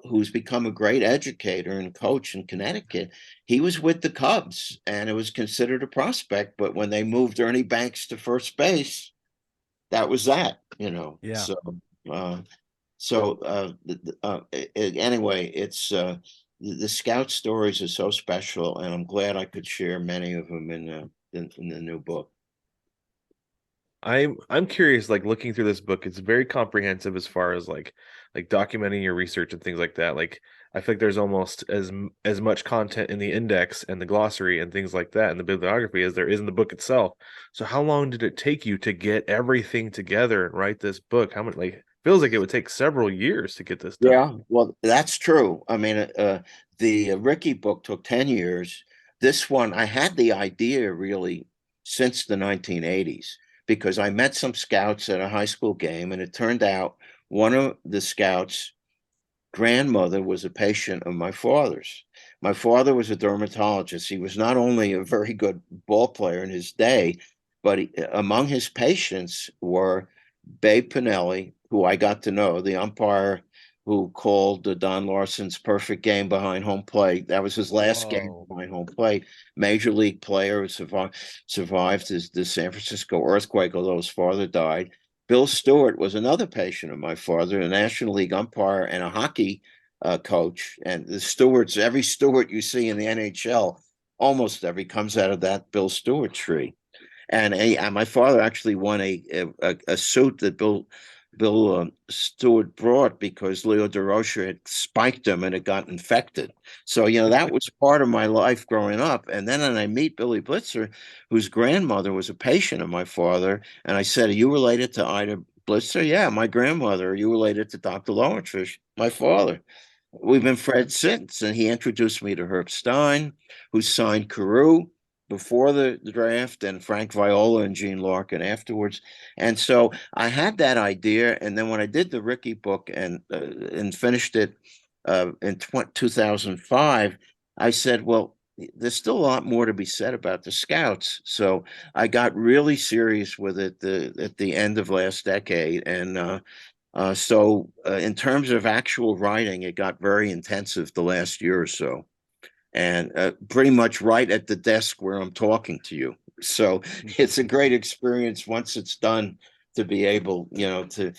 who's become a great educator and coach in Connecticut. He was with the Cubs, and it was considered a prospect, but when they moved Ernie Banks to first base, that was that. Yeah. Anyway, it's the scout stories are so special, and I'm glad I could share many of them in the new book. I'm curious, like looking through this book, it's very comprehensive as far as like documenting your research and things like that. Like I feel like there's almost as much content in the index and the glossary and things like that and the bibliography as there is in the book itself. So how long did it take you to get everything together and write this book? How much, like, feels like it would take several years to get this done. Yeah, well, that's true. I mean, the Ricky book took 10 years. This one, I had the idea really since the 1980s, because I met some scouts at a high school game, and it turned out one of the scouts' grandmother was a patient of my father's. My father was a dermatologist. He was not only a very good ball player in his day, but among his patients were Babe Pinelli, who I got to know, the umpire who called Don Larson's perfect game behind home plate. That was his last game behind home plate. Major league player who survived the San Francisco earthquake, although his father died. Bill Stewart was another patient of my father, a National League umpire and a hockey coach. And every Stewart you see in the NHL, almost every comes out of that Bill Stewart tree. And my father actually won a suit that Bill Stewart brought because Leo DeRocher had spiked him and it got infected. So, that was part of my life growing up. And then I meet Billy Blitzer, whose grandmother was a patient of my father. And I said, "Are you related to Ida Blitzer?" "Yeah, my grandmother." "Are you related to Dr. Lowenfish?" "My father." We've been friends since. And he introduced me to Herb Stein, who signed Carew before the draft, and Frank Viola and Gene Larkin afterwards. And so I had that idea. And then when I did the Ricky book and finished it in 2005, I said, well, there's still a lot more to be said about the Scouts. So I got really serious with it at the end of last decade. And so in terms of actual writing, it got very intensive the last year or so, and pretty much right at the desk where I'm talking to you. So it's a great experience once it's done to be able, to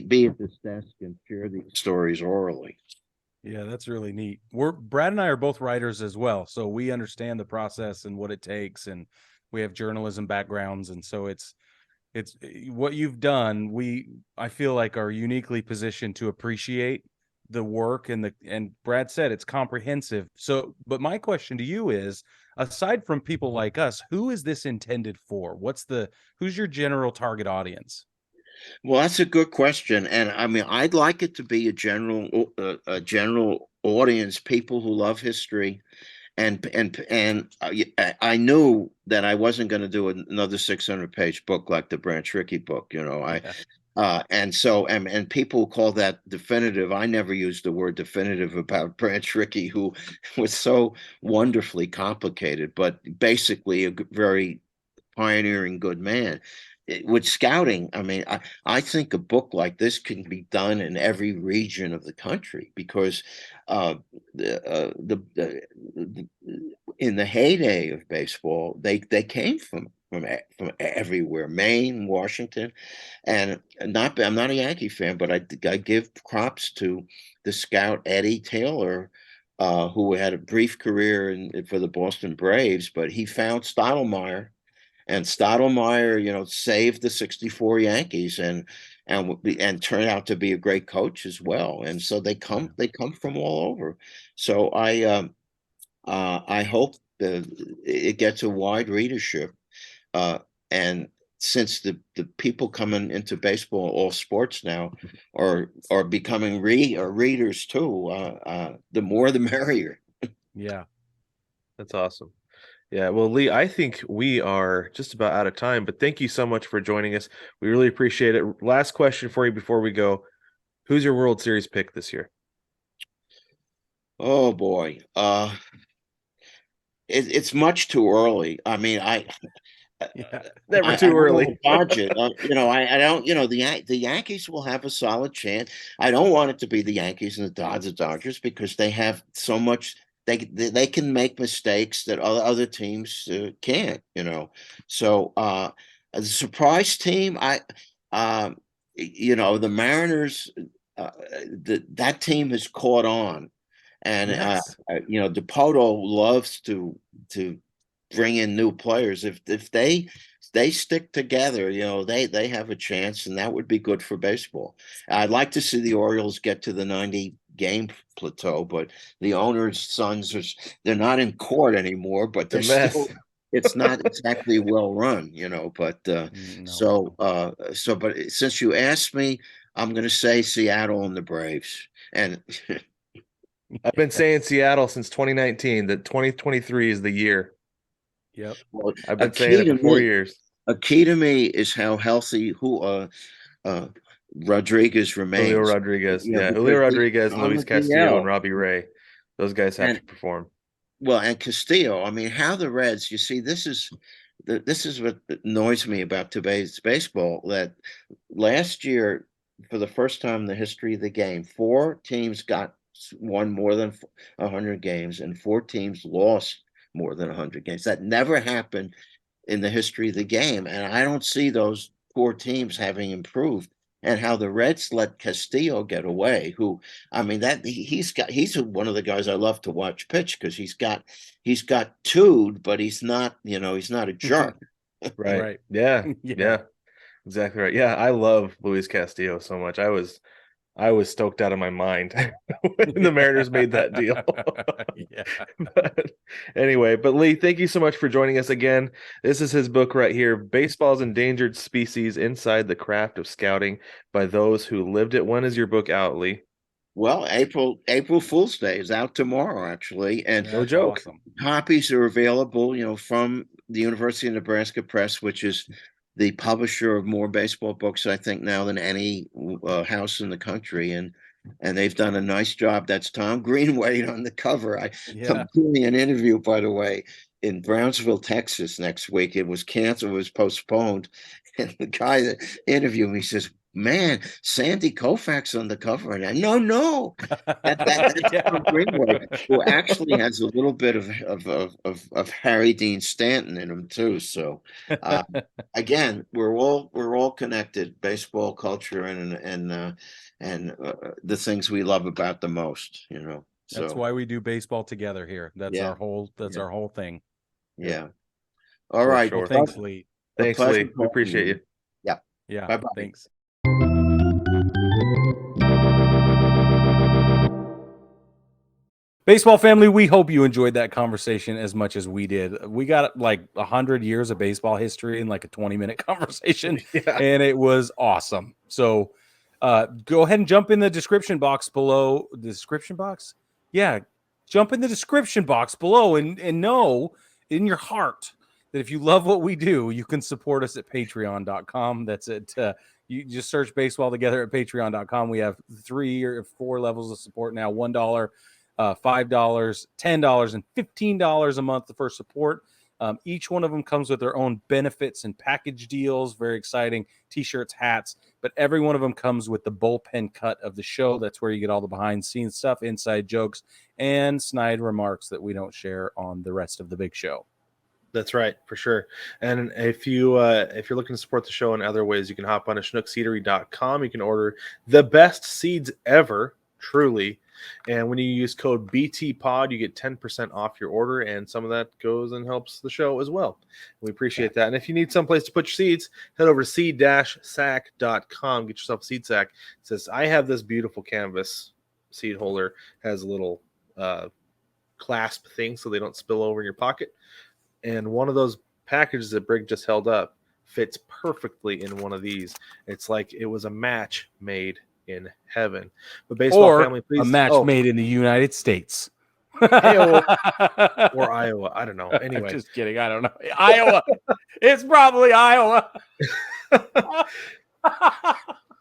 be at this desk and share these stories orally. Yeah, that's really neat. Brad and I are both writers as well, so we understand the process and what it takes, and we have journalism backgrounds, and so it's what you've done. I feel like are uniquely positioned to appreciate the work, and Brad said it's comprehensive. So, but my question to you is, aside from people like us, who is this intended for? Who's your general target audience? Well, that's a good question, and I mean, I'd like it to be a general audience, people who love history, and I knew that I wasn't going to do another 600-page book like the Branch Rickey book. And so and people call that definitive. I never used the word definitive about Branch Rickey, who was so wonderfully complicated, but basically a very pioneering good man. With scouting, I mean, I think a book like this can be done in every region of the country, because in the heyday of baseball, they came from everywhere, Maine, Washington, and I'm not a Yankee fan, but I give props to the scout Eddie Taylor, who had a brief career for the Boston Braves, but he found Stottlemyre, and Stottlemyre, saved the '64 Yankees and turned out to be a great coach as well. And so they come from all over. So I hope it gets a wide readership. And since the people coming into baseball, all sports now, are becoming readers too, the more the merrier. Yeah. That's awesome. Yeah, well, Lee, I think we are just about out of time, but thank you so much for joining us. We really appreciate it. Last question for you before we go. Who's your World Series pick this year? Oh boy. It's much too early. I mean, Never too I don't early. dodge it. I don't. The Yankees will have a solid chance. I don't want it to be the Yankees and the Dodgers because they have so much. They can make mistakes that other teams can't. So as a surprise team, the Mariners. That team has caught on, and Yes. DePoto loves to bring in new players. If they stick together, they have a chance, and that would be good for baseball. I'd like to see the Orioles get to the 90 game plateau, but the owner's sons they're not in court anymore, but they're still. It's not exactly well run, but No. but since you asked me, I'm going to say Seattle and the Braves. And I've been saying Seattle since 2019, that 2023 is the year. Yep. well, I've been saying it for 4 years. a key to me is how healthy Rodriguez remains. Julio Rodriguez. Because Julio Rodriguez, on Luis the Castillo, DL, and Robbie Ray. Those guys have to perform. Well, and Castillo. I mean, how the Reds? You see, this is what annoys me about today's baseball. That last year, for the first time in the history of the game, 4 teams won more than 100 games, and 4 teams lost more than 100 games. That never happened in the history of the game, and I don't see those 4 teams having improved. And how the Reds let Castillo get away, who, I mean, he's one of the guys I love to watch pitch because he's got two'd, but he's not a jerk. Right. Yeah. Exactly right. Yeah, I love Luis Castillo so much. I was stoked out of my mind when the Mariners made that deal. But anyway, Lee, thank you so much for joining us again. This is his book right here, Baseball's Endangered Species: Inside the Craft of Scouting by Those Who Lived It. When is your book out, Lee? Well, April Fool's Day is out tomorrow, actually, and no joke. Awesome. Copies are available, from the University of Nebraska Press, which is the publisher of more baseball books, I think, now than any house in the country, and they've done a nice job. That's Tom Greenway on the cover. I'm doing an interview, by the way, in Brownsville, Texas next week. It was canceled, it was postponed, and the guy that interviewed me says, "Man, Sandy Koufax on the cover." And no, that's Tom Greenway, who actually has a little bit of Harry Dean Stanton in him too. So again, we're all connected: baseball, culture, and the things we love about the most. So that's why we do baseball together here. That's our whole thing. Yeah. All right. Sure. Well, Thanks, Lee. Thanks, Lee. We appreciate you. Yeah. Bye-bye. Thanks. Baseball family, we hope you enjoyed that conversation as much as we did. We got like 100 years of baseball history in like a 20-minute conversation, and it was awesome. So go ahead and jump in the description box below. The description box? Yeah. Jump in the description box below and know in your heart that if you love what we do, you can support us at patreon.com. That's it. You just search Baseball Together at patreon.com. We have 3 or 4 levels of support now: $1, $5, $10, and $15 a month for support. Each one of them comes with their own benefits and package deals. Very exciting. T-shirts, hats, but every one of them comes with the bullpen cut of the show. That's where you get all the behind-the-scenes stuff, inside jokes, and snide remarks that we don't share on the rest of the big show. That's right, for sure. And if you're looking to support the show in other ways, you can hop on to schnookseedery.com. You can order the best seeds ever, truly. And when you use code BTPOD, you get 10% off your order, and some of that goes and helps the show as well. We appreciate that. And if you need someplace to put your seeds, head over to seed-sack.com. Get yourself a seed sack. It says, I have this beautiful canvas seed holder. Has a little clasp thing so they don't spill over in your pocket. And one of those packages that Brig just held up fits perfectly in one of these. It's like it was a match made in heaven. But baseball family, please. A match made in the United States. Or Iowa. I don't know. Anyway. I'm just kidding. I don't know. Iowa. It's probably Iowa.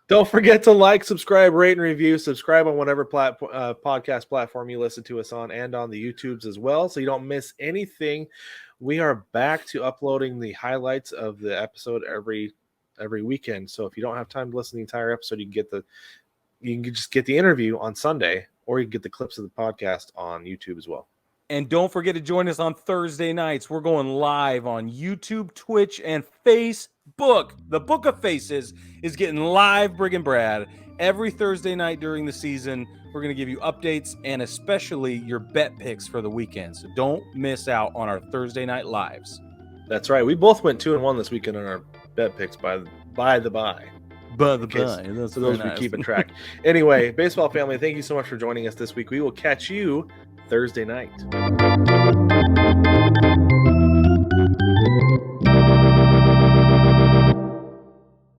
Don't forget to like, subscribe, rate, and review. Subscribe on whatever podcast platform you listen to us on, and on the YouTubes as well, so you don't miss anything. We are back to uploading the highlights of the episode every weekend. So if you don't have time to listen to the entire episode, you can just get the interview on Sunday, or you can get the clips of the podcast on YouTube as well. And don't forget to join us on Thursday nights. We're going live on YouTube, Twitch, and Facebook. The Book of Faces is getting live Brig and Brad every Thursday night during the season. We're going to give you updates and especially your bet picks for the weekend. So don't miss out on our Thursday night lives. That's right. We both went 2-1 this weekend on our bet picks by the by. So those we keep in track. Anyway, baseball family, thank you so much for joining us this week. We will catch you Thursday night.